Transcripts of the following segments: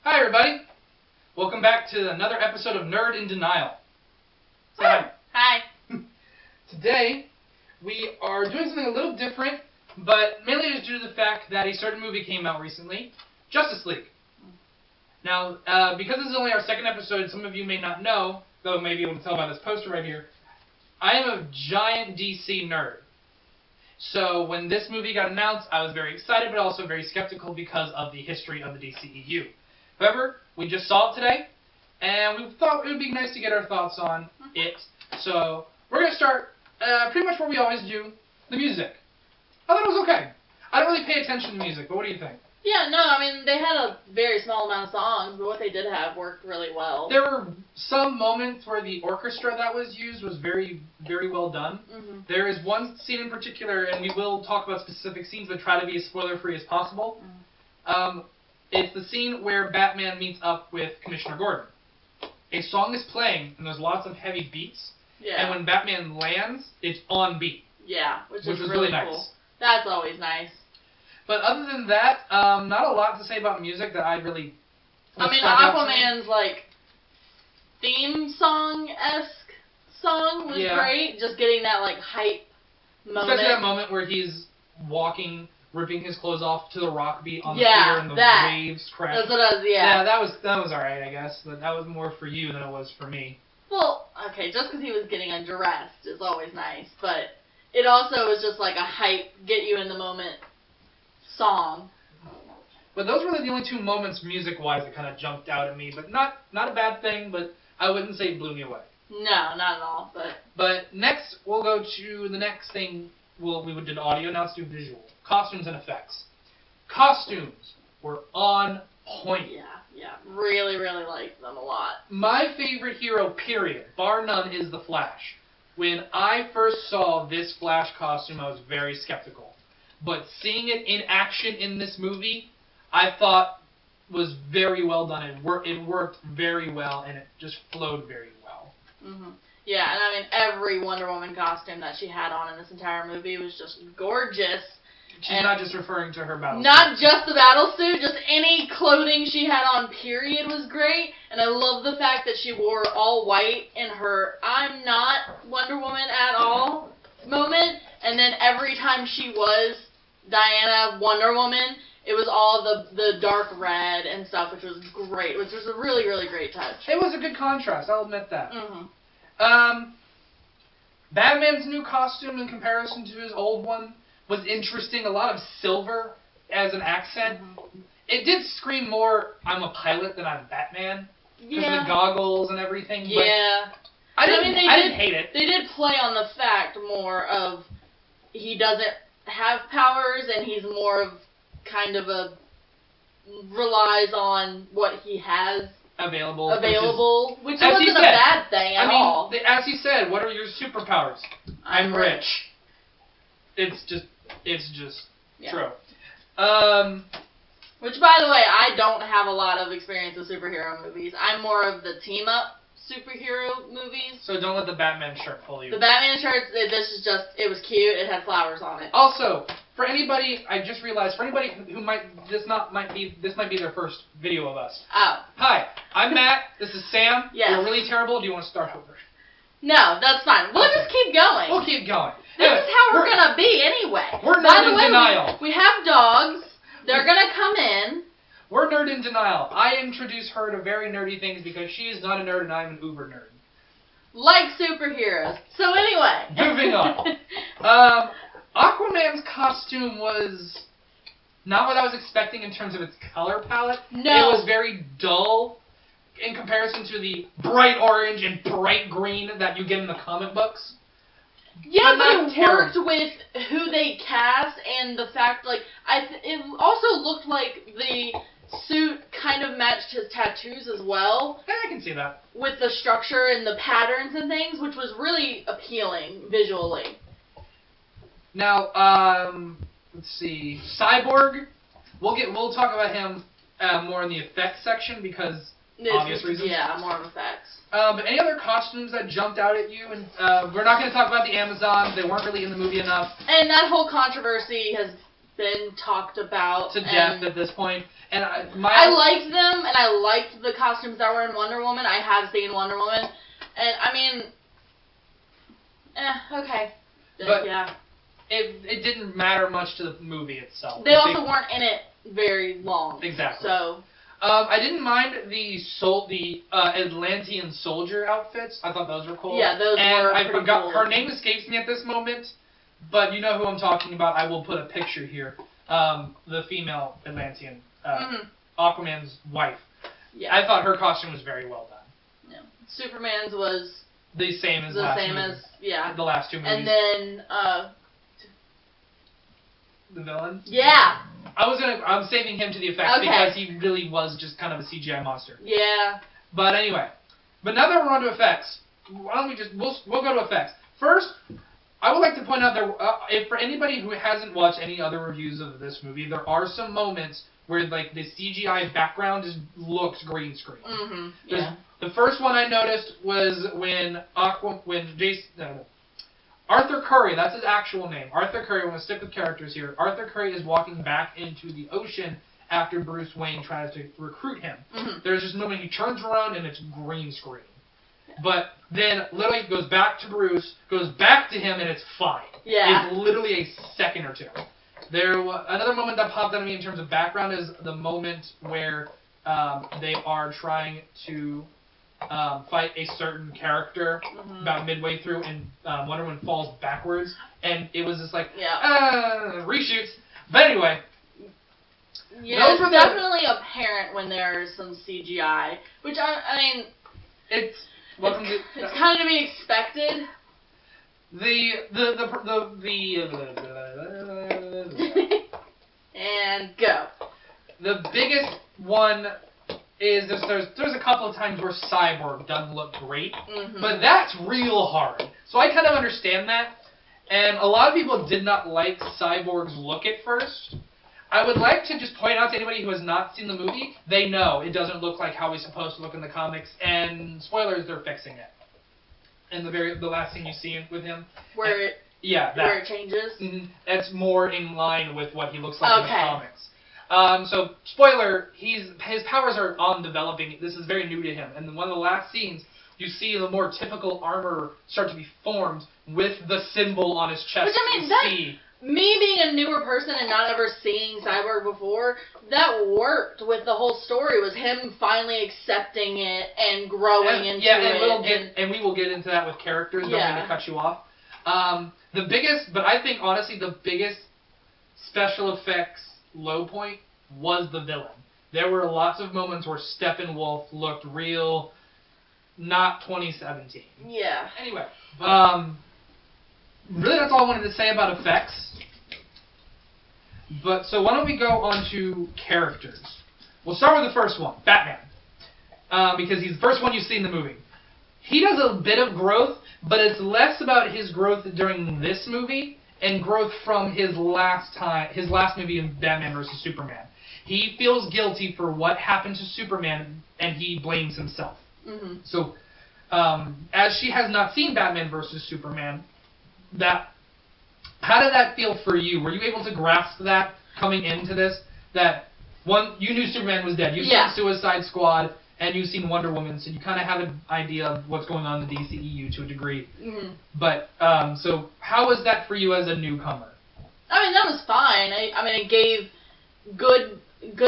Hi, everybody. Welcome back to another episode of Nerd in Denial. Say hi. Hi. Today, we are doing something a little different, but mainly just due to the fact that a certain movie came out recently, Justice League. Now, because this is only our second episode, some of you may not know, though you may be able to tell by this poster right here, I am a giant DC nerd. So when this movie got announced, I was very excited, but also very skeptical because of the history of the DCEU. However, we just saw it today, and we thought it would be nice to get our thoughts on it. So we're going to start pretty much where we always do, the music. I thought it was okay. I don't really pay attention to music, but what do you think? Yeah, no, I mean, they had a very small amount of songs, but what they did have worked really well. There were some moments where the orchestra that was used was very, very well done. Mm-hmm. There is one scene in particular, and we will talk about specific scenes, but try to be as spoiler-free as possible. Mm-hmm. It's the scene where Batman meets up with Commissioner Gordon. A song is playing, and there's lots of heavy beats, Yeah. and when Batman lands, it's on beat. Yeah, which was is really cool. nice. That's always nice. But other than that, not a lot to say about music that I really... I mean, Aquaman's, like, theme song-esque song was great. Just getting that, like, hype moment. Especially that moment where he's walking, ripping his clothes off to the rock beat on the Yeah, pier and the that. waves crash. That's what I was, Yeah, that was alright, I guess. But that was more for you than it was for me. Well, okay, just because he was getting undressed is always nice, but it also was just like a hype, get you in the moment song. But those were the only two moments music-wise that kind of jumped out at me. But not a bad thing, but I wouldn't say it blew me away. No, not at all, but... But next, we'll go to the next thing. We did audio, now let's do visual. Costumes and effects. Costumes were on point. Yeah, really, really liked them a lot. My favorite hero, period, bar none, is the Flash. When I first saw this Flash costume, I was very skeptical. But seeing it in action in this movie, I thought was very well done. It worked very well, and it just flowed very well. Mm-hmm. Yeah, and I mean, every Wonder Woman costume that she had on in this entire movie was just gorgeous. She's not just referring to her battle Not suit. just the battle suit, just any clothing she had on, period, was great. And I love the fact that she wore all white in her I'm not Wonder Woman at all moment. And then every time she was Diana Wonder Woman, it was all the dark red and stuff, which was great, which was a really, really great touch. It was a good contrast, I'll admit that. Mm-hmm. Batman's new costume in comparison to his old one was interesting. A lot of silver as an accent. Mm-hmm. It did scream more, I'm a pilot than I'm Batman. Because of Yeah. the goggles and everything. Yeah. But I They didn't hate it. They did play on the fact more of he doesn't have powers and he's more of kind of relies on what he has Available, which wasn't a bad thing at all. As he said, what are your superpowers? I'm rich. It's just Yeah. true. Which, by the way, I don't have a lot of experience with superhero movies. I'm more of the team-up superhero movies. So don't let the Batman shirt fool you. The Batman shirt, it was cute. It had flowers on it. Also, for anybody, I just realized, for anybody who this might be their first video of us. Oh. Hi, I'm Matt. This is Sam. Yes. You're really terrible. Do you want to start over? No, that's fine. We'll just keep going. We'll keep going. This is how we're gonna be anyway. We're By nerd the in way, denial. We have dogs. They're gonna come in. We're Nerd in Denial. I introduce her to very nerdy things because she is not a nerd and I'm an uber nerd. Like superheroes. So anyway. Moving on. Aquaman's costume was not what I was expecting in terms of its color palette. No. It was very dull in comparison to the bright orange and bright green that you get in the comic books. Yeah, But not but it worked with who they cast and the fact, like, it also looked like the suit kind of matched his tattoos as well. Yeah, I can see that. With the structure and the patterns and things, which was really appealing visually. Now, let's see, Cyborg. We'll talk about him more in the effects section because obvious reasons. Yeah, more of effects. But any other costumes that jumped out at you? And we're not going to talk about the Amazons. They weren't really in the movie enough. And that whole controversy has been talked about to death at this point. And I liked them, and I liked the costumes that were in Wonder Woman. I have seen Wonder Woman, and I mean, okay. But yeah. It didn't matter much to the movie itself. They also weren't in it very long. Exactly. So. I didn't mind the Atlantean soldier outfits. I thought those were cool. Yeah, those were pretty forgot cool. Her name escapes me at this moment, but you know who I'm talking about. I will put a picture here. The female Atlantean, Aquaman's wife. Yeah. I thought her costume was very well done. Yeah. Superman's was the same as the last two movies. And then the villain. Yeah. I'm saving him to the effects because he really was just kind of a CGI monster. Yeah. But anyway, but now that we're on to effects, why don't we we'll go to effects first. I would like to point out that if for anybody who hasn't watched any other reviews of this movie, there are some moments where like the CGI background just looks green screen. Mm-hmm. Yeah. The first one I noticed was when Arthur Curry, that's his actual name. Arthur Curry, we're going to stick with characters here. Arthur Curry is walking back into the ocean after Bruce Wayne tries to recruit him. Mm-hmm. There's this moment he turns around and it's green screen. But then literally goes back to Bruce, goes back to him, and it's fine. Yeah. It's literally a second or two. Another moment that popped out at me in terms of background is the moment where they are trying to fight a certain character about midway through, and Wonder Woman falls backwards, and it was just like, reshoots. But anyway. Yeah, it's definitely apparent when there's some CGI, which I mean, it's kind of to be expected. And go. The biggest one is there's a couple of times where Cyborg doesn't look great, but that's real hard. So I kind of understand that, and a lot of people did not like Cyborg's look at first. I would like to just point out to anybody who has not seen the movie, they know it doesn't look like how he's supposed to look in the comics, and spoilers, they're fixing it. And the last thing you see with him, where it changes. That's more in line with what he looks like in the comics. So spoiler, his powers are on developing. This is very new to him, and one of the last scenes, you see the more typical armor start to be formed with the symbol on his chest. Which I mean, me being a newer person and not ever seeing Cyborg before, that worked with the whole story, was him finally accepting it and growing into it. And we will get into that with characters, don't mean to cut you off. I think honestly the biggest special effects low point was the villain. There were lots of moments where Steppenwolf looked real, not 2017. Yeah. Anyway, really that's all I wanted to say about effects. But so why don't we go on to characters? We'll start with the first one, Batman, because he's the first one you see in the movie. He does a bit of growth, but it's less about his growth during this movie and growth from his last movie in Batman vs. Superman. He feels guilty for what happened to Superman, and he blames himself. So, as she has not seen Batman vs. Superman, how did that feel for you? Were you able to grasp that coming into this? That you knew Superman was dead. You've seen Suicide Squad, and you've seen Wonder Woman, so you kind of have an idea of what's going on in the DCEU to a degree. But so how was that for you as a newcomer? I mean, that was fine. I mean, it gave good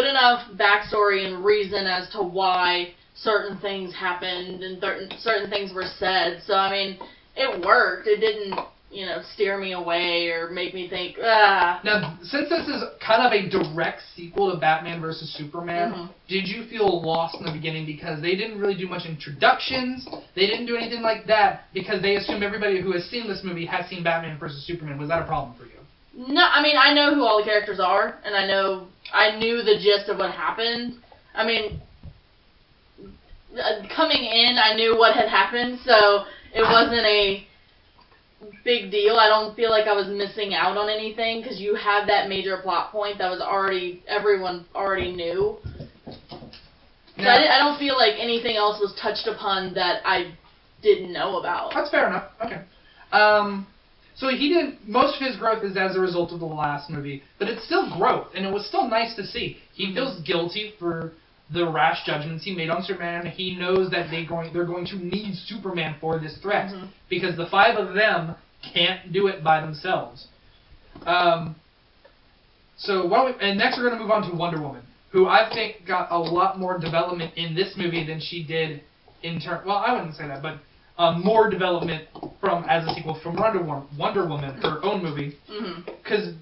enough backstory and reason as to why certain things happened and certain things were said. So I mean, it worked. It didn't, steer me away or make me think, Now, since this is kind of a direct sequel to Batman vs. Superman, did you feel lost in the beginning because they didn't really do much introductions? They didn't do anything like that because they assumed everybody who has seen this movie has seen Batman vs. Superman. Was that a problem for you? No, I mean, I know who all the characters are, and I knew the gist of what happened. I mean, coming in, I knew what had happened, so it wasn't a big deal. I don't feel like I was missing out on anything because you had that major plot point that was everyone already knew. So I don't feel like anything else was touched upon that I didn't know about. That's fair enough. Okay. So he didn't. Most of his growth is as a result of the last movie, but it's still growth, and it was still nice to see. He feels guilty for the rash judgments he made on Superman. He knows that they're going to need Superman for this threat because the 5 of them can't do it by themselves. So next we're going to move on to Wonder Woman, who I think got a lot more development in this movie than she did in turn. Well, I wouldn't say that, but more development as a sequel from Wonder Woman, her own movie. Because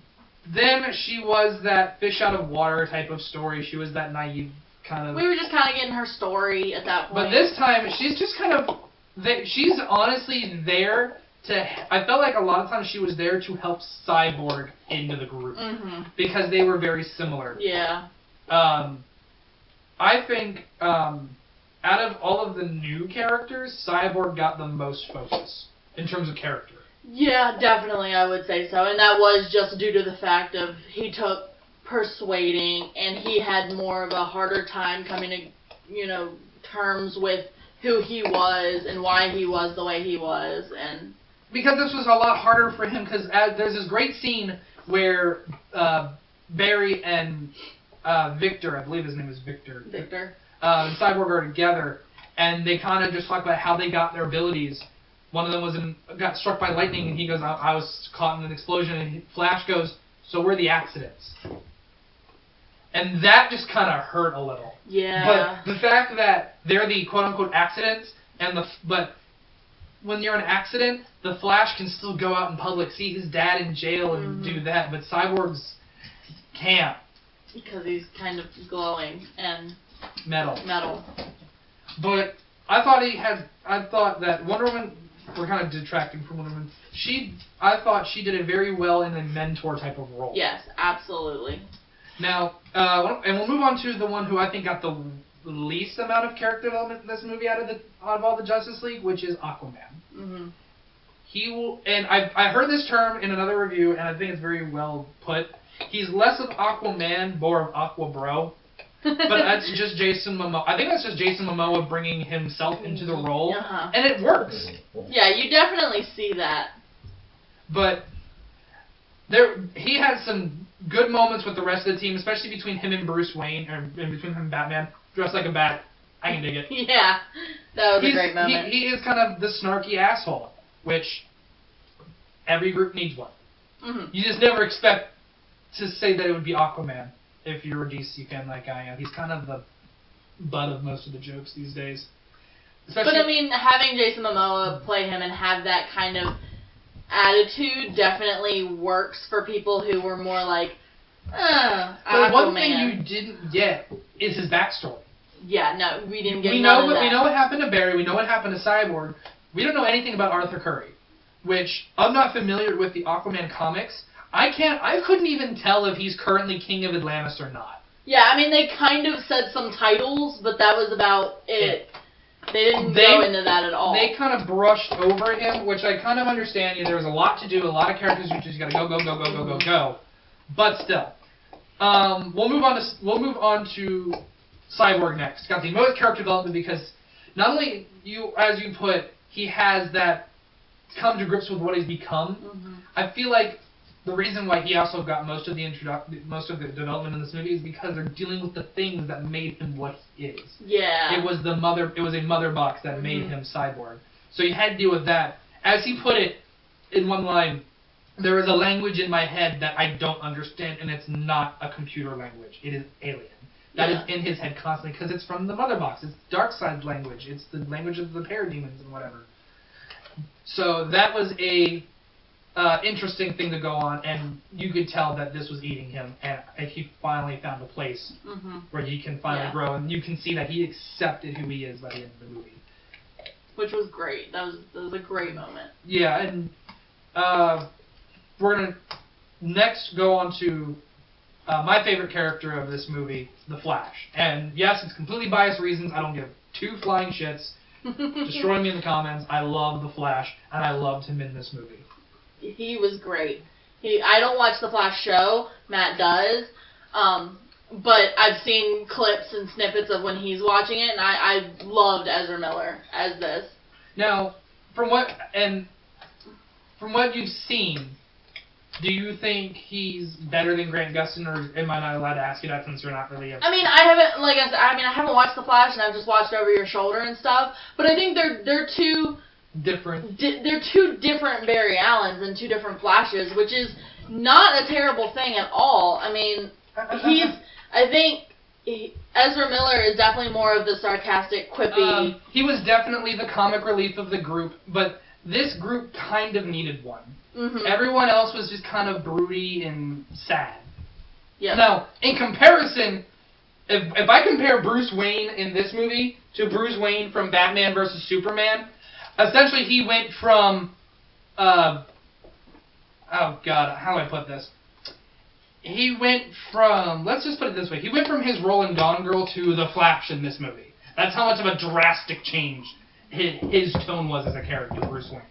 then she was that fish out of water type of story. She was that naive kind of. We were just kind of getting her story at that point. But this time, she's just kind of. She's honestly there to. I felt like a lot of times she was there to help Cyborg into the group because they were very similar. Yeah. I think out of all of the new characters, Cyborg got the most focus in terms of character. Yeah, definitely, I would say so. And that was just due to the fact of he took persuading, and he had more of a harder time coming to, terms with who he was and why he was the way he was. And because this was a lot harder for him, because there's this great scene where Barry and Victor, I believe his name is Victor. And Cyborg are together, and they kind of just talk about how they got their abilities. One of them got struck by lightning, and he goes, I was caught in an explosion, and Flash goes, so were the accidents. And that just kind of hurt a little. Yeah. But the fact that they're the quote-unquote accidents, but when you're an accident, the Flash can still go out in public, see his dad in jail, and do that, but Cyborg's can't. Because he's kind of glowing and metal. But I thought that Wonder Woman, we're kind of detracting from Wonder Woman. I thought she did it very well in a mentor type of role. Yes, absolutely. Now, and we'll move on to the one who I think got the least amount of character development in this movie out of all the Justice League, which is Aquaman. And I heard this term in another review, and I think it's very well put. He's less of Aquaman, more of Aqua Bro. But that's just Jason Momoa. I think that's just Jason Momoa bringing himself into the role, and it works. Yeah, you definitely see that. But he had some good moments with the rest of the team, especially between him and Bruce Wayne, or between him and Batman, dressed like a bat. I can dig it. Yeah, that was a great moment. He is kind of the snarky asshole, which every group needs one. You just never expect to say that it would be Aquaman if you're a DC fan like I am. He's kind of the butt of most of the jokes these days. But I mean, having Jason Momoa play him and have that kind of attitude definitely works for people who were more like, But one thing you didn't get is his backstory. Yeah, no, we didn't get We know what happened to Barry. We know what happened to Cyborg. We don't know anything about Arthur Curry, which I'm not familiar with the Aquaman comics. I couldn't even tell if he's currently King of Atlantis or not. Yeah, I mean, they kind of said some titles, but that was about it. They didn't go into that at all. They kind of brushed over him, which I kind of understand. There was a lot to do, a lot of characters you just got to go. But still, we'll move on to Cyborg next. Got the most character development because not only as you put, he has that come to grips with what he's become. I feel like the reason why he also got most of the development in this movie is because they're dealing with the things that made him what he is. Yeah. It was a mother box that made him Cyborg. So you had to deal with that. As he put it in one line, there is a language in my head that I don't understand, and it's not a computer language. It is alien. That is in his head constantly because it's from the mother box. It's Darkseid's language. It's the language of the parademons and whatever. So that was a interesting thing to go on, and you could tell that this was eating him, and he finally found a place where he can finally grow, and you can see that he accepted who he is by the end of the movie. Which was great. That was a great moment. Yeah, and we're going to next go on to my favorite character of this movie, The Flash. And yes, it's completely biased reasons. I don't give two flying shits. Destroy me in the comments. I love The Flash, and I loved him in this movie. He was great. I don't watch the Flash show. Matt does. But I've seen clips and snippets of when he's watching it, and I loved Ezra Miller as this. Now, from what... And from what you've seen, do you think he's better than Grant Gustin, or am I not allowed to ask you that since you're not really? I mean, I haven't, like I said, I haven't watched The Flash, and I've just watched Over Your Shoulder and stuff. But I think they're two different. They're two different Barry Allens and two different Flashes, which is not a terrible thing at all. I mean, I think Ezra Miller is definitely more of the sarcastic, quippy. He was definitely the comic relief of the group, but this group kind of needed one. Mm-hmm. Everyone else was just kind of broody and sad. Yeah. Now, in comparison, if I compare Bruce Wayne in this movie to Bruce Wayne from Batman vs. Superman, essentially he went from, oh god, how do I put this? He went from, let's just put it this way, he went from his role in Gone Girl to The Flash in this movie. That's how much of a drastic change his tone was as a character, Bruce Wayne.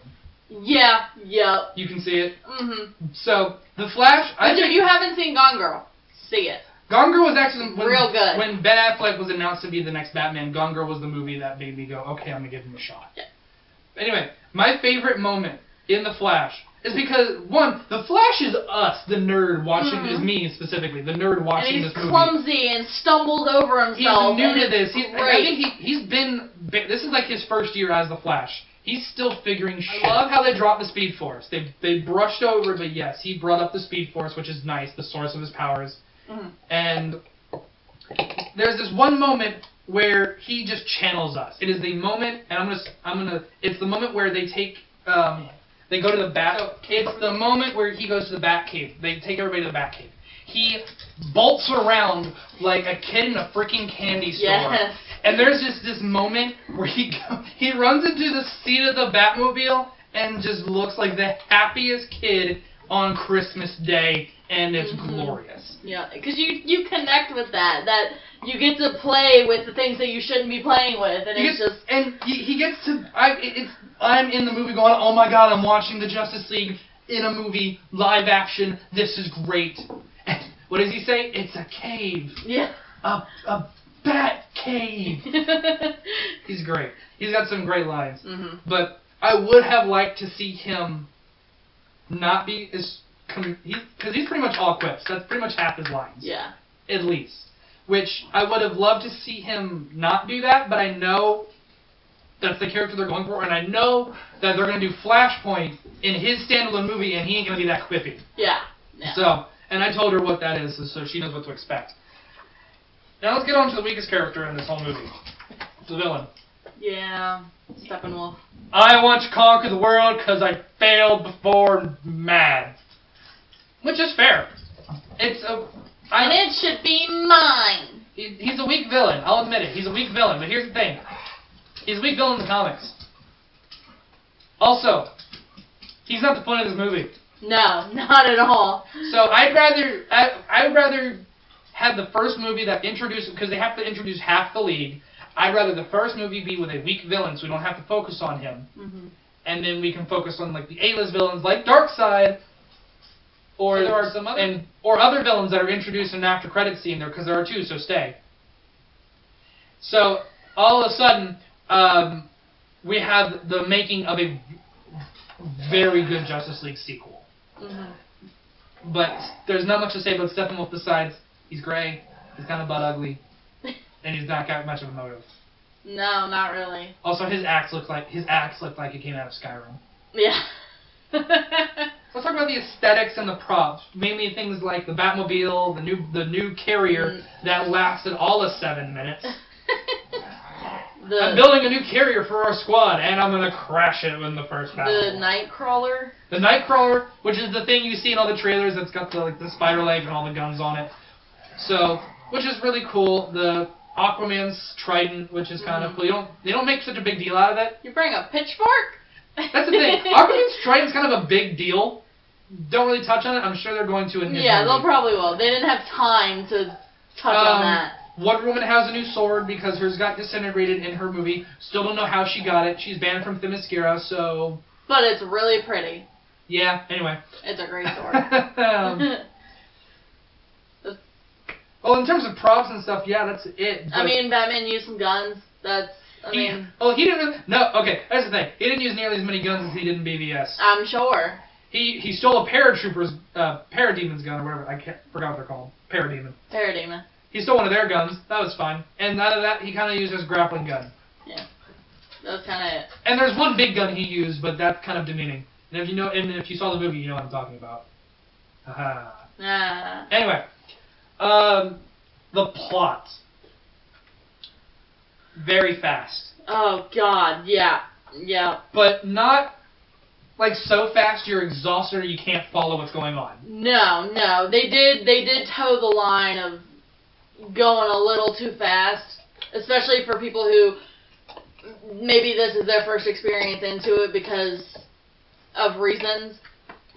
Yeah, yep. You can see it. Mm-hmm. So, The Flash... If you haven't seen Gone Girl, see it. Gone Girl was actually... Real good. When Ben Affleck was announced to be the next Batman, Gone Girl was the movie that made me go, okay, I'm going to give him a shot. Yeah. Anyway, my favorite moment in The Flash is because, one, The Flash is us, the nerd watching, is me specifically, the nerd watching this movie. And he's clumsy and stumbles over himself. He's new to this. I think he's been... This is like his first year as The Flash. He's still figuring shit. I love how they dropped the Speed Force. They brushed over, but yes, he brought up the Speed Force, which is nice, the source of his powers. Mm-hmm. And there's this one moment where he just channels us. It is the moment, and it's the moment where they take, they go to the Bat. It's the moment where he goes to the Batcave. They take everybody to the Batcave. He bolts around like a kid in a freaking candy store. Yes. And there's just this moment where he runs into the seat of the Batmobile and just looks like the happiest kid on Christmas Day, and it's glorious. Yeah, because you connect with that you get to play with the things that you shouldn't be playing with, and he gets to. I'm in the movie going, oh my god, I'm watching the Justice League in a movie, live action. This is great. And what does he say? It's a cave. Yeah. A bat cave. He's great. He's got some great lines. Mm-hmm. But I would have liked to see him not be as... Because he's pretty much all quips. That's pretty much half his lines. Yeah. At least. Which I would have loved to see him not do that, but I know that's the character they're going for, and I know that they're going to do Flashpoint in his standalone movie, and he ain't going to be that quippy. Yeah. So, and I told her what that is, so she knows what to expect. Now let's get on to the weakest character in this whole movie. The villain. Yeah, Steppenwolf. I want to conquer the world because I failed before and mad. Which is fair. And it should be mine. He's a weak villain, I'll admit it. He's a weak villain, but here's the thing. He's a weak villain in the comics. Also, he's not the point of this movie. No, not at all. So I'd rather have the first movie that introduces, because they have to introduce half the league. I'd rather the first movie be with a weak villain, so we don't have to focus on him, and then we can focus on like the A-list villains like Darkseid, or there are some other or other villains that are introduced in an after credit scene there, because there are two. So stay. So all of a sudden, we have the making of a very good Justice League sequel. But there's not much to say about Steppenwolf besides he's gray, he's kind of butt ugly, and he's not got much of a motive. No, not really. Also, his axe looked like it came out of Skyrim. Yeah. Let's talk about the aesthetics and the props. Mainly things like the Batmobile, the new carrier that lasted all of 7 minutes. I'm building a new carrier for our squad, and I'm gonna crash it in the first battle. The Nightcrawler. The Nightcrawler, which is the thing you see in all the trailers that's got the spider legs and all the guns on it. So, which is really cool. The Aquaman's trident, which is kind of cool. They don't make such a big deal out of it. You bring a pitchfork? That's the thing. Aquaman's trident's kind of a big deal. Don't really touch on it. I'm sure they're going to in his movie. They'll probably will. They didn't have time to touch on that. Wonder Woman has a new sword because hers got disintegrated in her movie. Still don't know how she got it. She's banned from Themyscira, so... But it's really pretty. Yeah, anyway. It's a great sword. Well, in terms of props and stuff, yeah, that's it. I mean, Batman used some guns. He didn't really... No, okay, that's the thing. He didn't use nearly as many guns as he did in BVS. I'm sure. He stole a paratrooper's parademon's gun or whatever. Forgot what they're called. Parademon. Parademon. He stole one of their guns. That was fine. And out of that, he kind of used his grappling gun. Yeah. That was kind of it. And there's one big gun he used, but that's kind of demeaning. And if you saw the movie, you know what I'm talking about. Haha. Anyway, the plot. Very fast. Oh God, yeah. But not like so fast you're exhausted or you can't follow what's going on. No. They did toe the line of going a little too fast, especially for people who maybe this is their first experience into it because of reasons.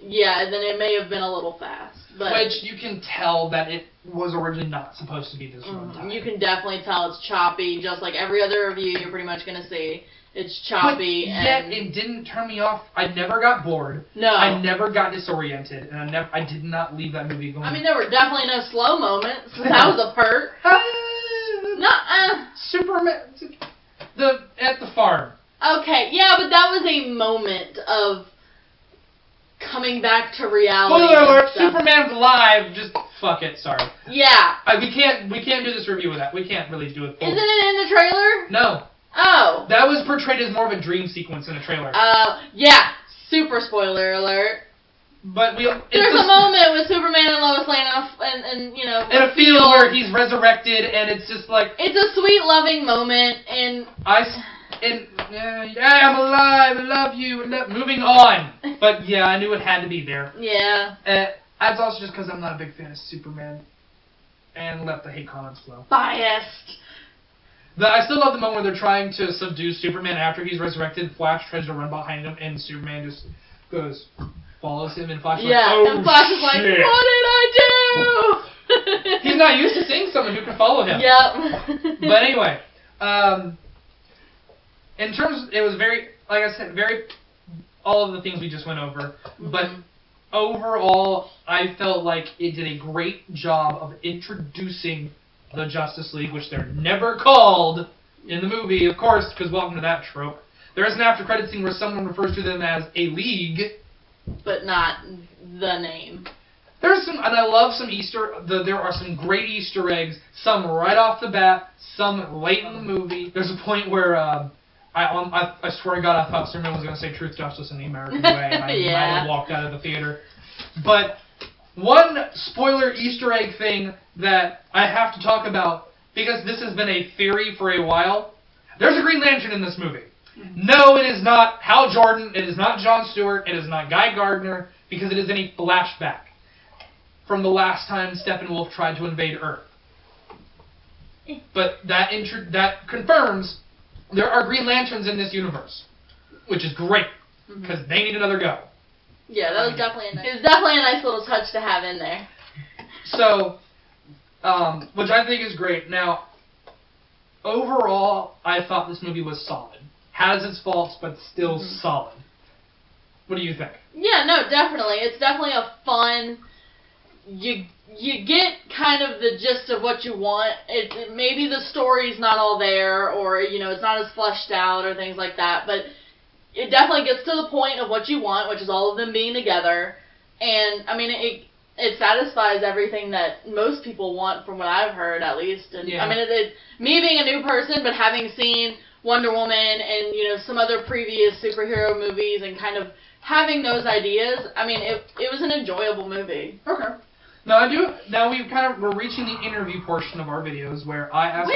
Yeah, then it may have been a little fast. But which you can tell that it was originally not supposed to be this runtime. You can definitely tell it's choppy, just like every other review you're pretty much going to see. It's choppy, but yet it didn't turn me off. I never got bored. No. I never got disoriented, and I did not leave that movie going. I mean, there were definitely no slow moments. That was a perk. Superman at the farm. Okay, yeah, but that was a moment of coming back to reality. Spoiler alert! Superman's alive. Just fuck it. Sorry. Yeah. We can't do this review with that. We can't really do it. Isn't it in the trailer? No. Oh. That was portrayed as more of a dream sequence in a trailer. Yeah. Super spoiler alert. But there's a moment with Superman and Lois Lane and you know, in a field where he's resurrected, and it's just like it's a sweet, loving moment, and yeah, I'm alive. I love you. Moving on. But yeah, I knew it had to be there. Yeah. That's also just because I'm not a big fan of Superman, and let the hate comments flow. Biased. I still love the moment where they're trying to subdue Superman after he's resurrected. Flash tries to run behind him, and Superman just follows him, and Flash and Flash is like, what did I do? He's not used to seeing someone who can follow him. Yep. But anyway, in terms, it was very, like I said, all of the things we just went over. But overall, I felt like it did a great job of introducing the Justice League, which they're never called in the movie, of course, because welcome to that trope. There is an after-credit scene where someone refers to them as a league. But not the name. There's some, and I love some there are some great Easter eggs, some right off the bat, some late in the movie. There's a point where, I swear to God, I thought Superman was going to say truth, justice, and the American way, and I might have walked out of the theater. But one spoiler Easter egg thing that I have to talk about, because this has been a theory for a while, there's a Green Lantern in this movie. No, it is not Hal Jordan, it is not John Stewart, it is not Guy Gardner, because it is in a flashback from the last time Steppenwolf tried to invade Earth. But that confirms there are Green Lanterns in this universe, which is great, because they need another go. Yeah, that was definitely it was definitely a nice little touch to have in there. So, which I think is great. Now, overall, I thought this movie was solid. Has its faults, but still solid. What do you think? Yeah, no, definitely. It's definitely a fun. You get kind of the gist of what you want. Maybe the story's not all there, or it's not as fleshed out, or things like that. But it definitely gets to the point of what you want, which is all of them being together. And I mean, it satisfies everything that most people want, from what I've heard, at least. And I mean, me being a new person, but having seen Wonder Woman and some other previous superhero movies and kind of having those ideas, I mean, it was an enjoyable movie. Okay. Now we're reaching the interview portion of our videos where I ask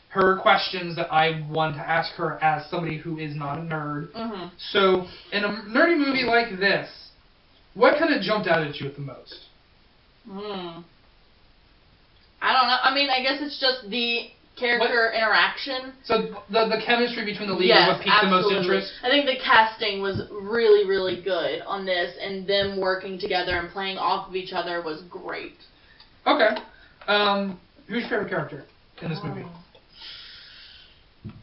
her questions that I want to ask her as somebody who is not a nerd. So, in a nerdy movie like this, what kind of jumped out at you at the most? I don't know. I mean, I guess it's just the character interaction. So the chemistry between the lead is what piqued the most interest? I think the casting was really, really good on this, and them working together and playing off of each other was great. Okay. Who's your favorite character in this movie?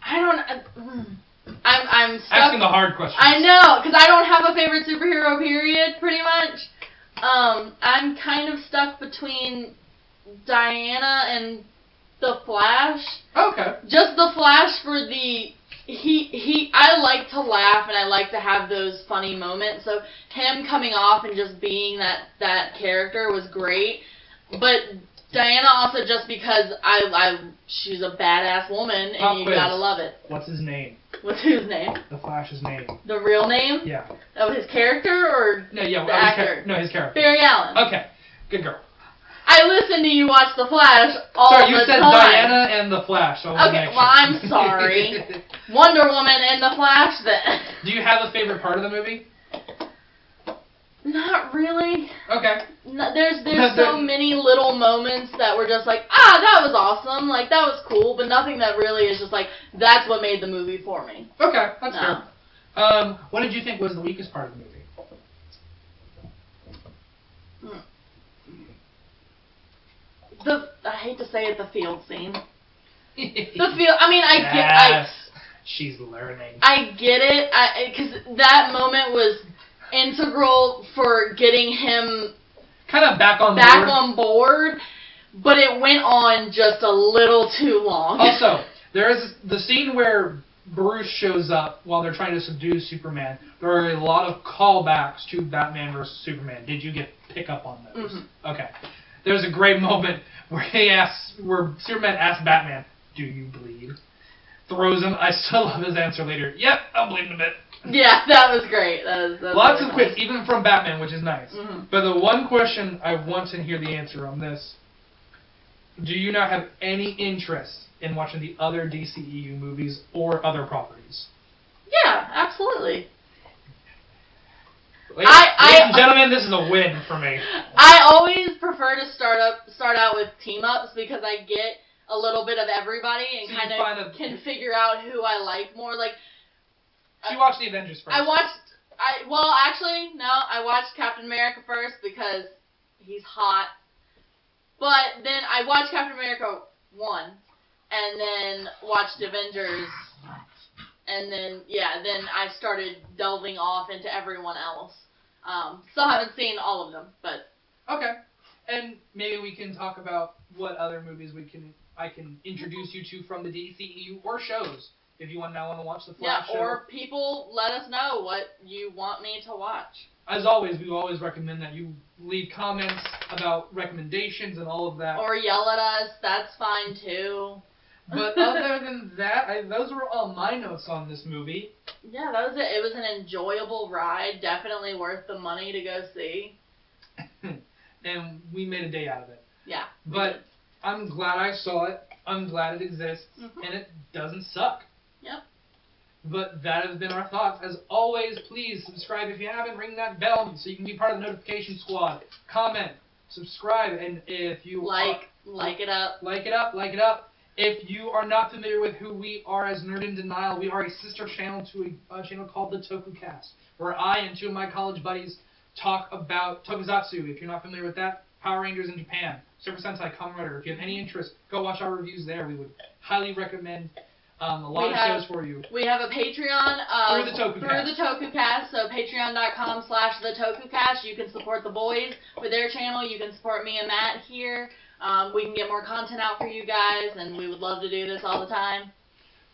I don't... I'm stuck. Asking the hard questions. I know, because I don't have a favorite superhero, period, pretty much. I'm kind of stuck between Diana and the Flash. Okay. Just the Flash for the I like to laugh and I like to have those funny moments. So him coming off and just being that character was great. But Diana also just because she's a badass woman and Pop you quiz. gotta love it. What's his name? What's whose name? The Flash's name. The real name? Yeah. Of his character or No, yeah. the actor? No, his character. Barry Allen. Okay. Good girl. I listen to you watch The Flash all Sorry, you the said time. Diana and the Flash. So Okay, well, I'm sorry. Wonder Woman and The Flash, then. Do you have a favorite part of the movie? Not really. Okay. No, there's so many little moments that were just like, that was awesome, like, that was cool, but nothing that really is just like, that's what made the movie for me. Okay, that's No. fair. What did you think was the weakest part of the movie? I hate to say it, the field scene. Yes. She's learning. I get it, because that moment was integral for getting him Kind of back on board, but it went on just a little too long. Also, there is the scene where Bruce shows up while they're trying to subdue Superman. There are a lot of callbacks to Batman vs. Superman. Did you pick up on those? Mm-hmm. Okay. There's a great moment where Superman asks Batman, "Do you bleed?" Throws him. I still love his answer later. Yep, I'm bleeding a bit. Yeah, that was great. That was Lots really of quips, nice. even from Batman, which is nice. Mm-hmm. But the one question I want to hear the answer on this: do you not have any interest in watching the other DCEU movies or other properties? Yeah, absolutely. Ladies and gentlemen, this is a win for me. I always prefer to start out with team ups because I get a little bit of everybody and So you kind of can figure out who I like more. Like, You watched the Avengers first. I watched Captain America first because he's hot. But then I watched Captain America 1 and then watched Avengers and then I started delving off into everyone else. Still haven't seen all of them, but Okay. And maybe we can talk about what other movies I can introduce you to from the DCEU or shows. If you want to watch the Flash show. or people let us know what you want me to watch. As always, we always recommend that you leave comments about recommendations and all of that. Or yell at us, that's fine too. But other than that, those were all my notes on this movie. Yeah, that was it. It was an enjoyable ride. Definitely worth the money to go see. And we made a day out of it. Yeah. But I'm glad I saw it. I'm glad it exists. Mm-hmm. And it doesn't suck. Yep. But that has been our thoughts. As always, please subscribe if you haven't. Ring that bell so you can be part of the notification squad. Comment, subscribe, and if you like it up. Like it up. If you are not familiar with who we are as Nerd in Denial, we are a sister channel to a channel called the TokuCast, where I and two of my college buddies talk about tokusatsu. If you're not familiar with that, Power Rangers in Japan, Super Sentai, Kamen Rider. If you have any interest, go watch our reviews there. We would highly recommend a lot of shows for you. We have a Patreon Through the TokuCast, so patreon.com/thetokukast. You can support the boys with their channel. You can support me and Matt here. We can get more content out for you guys, and we would love to do this all the time.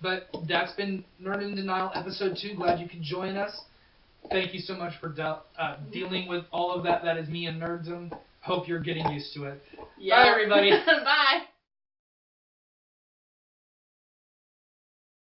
But that's been Nerd in Denial episode 2. Glad you could join us. Thank you so much for dealing with all of that. That is me and nerddom. Hope you're getting used to it. Yeah. Bye, everybody. Bye.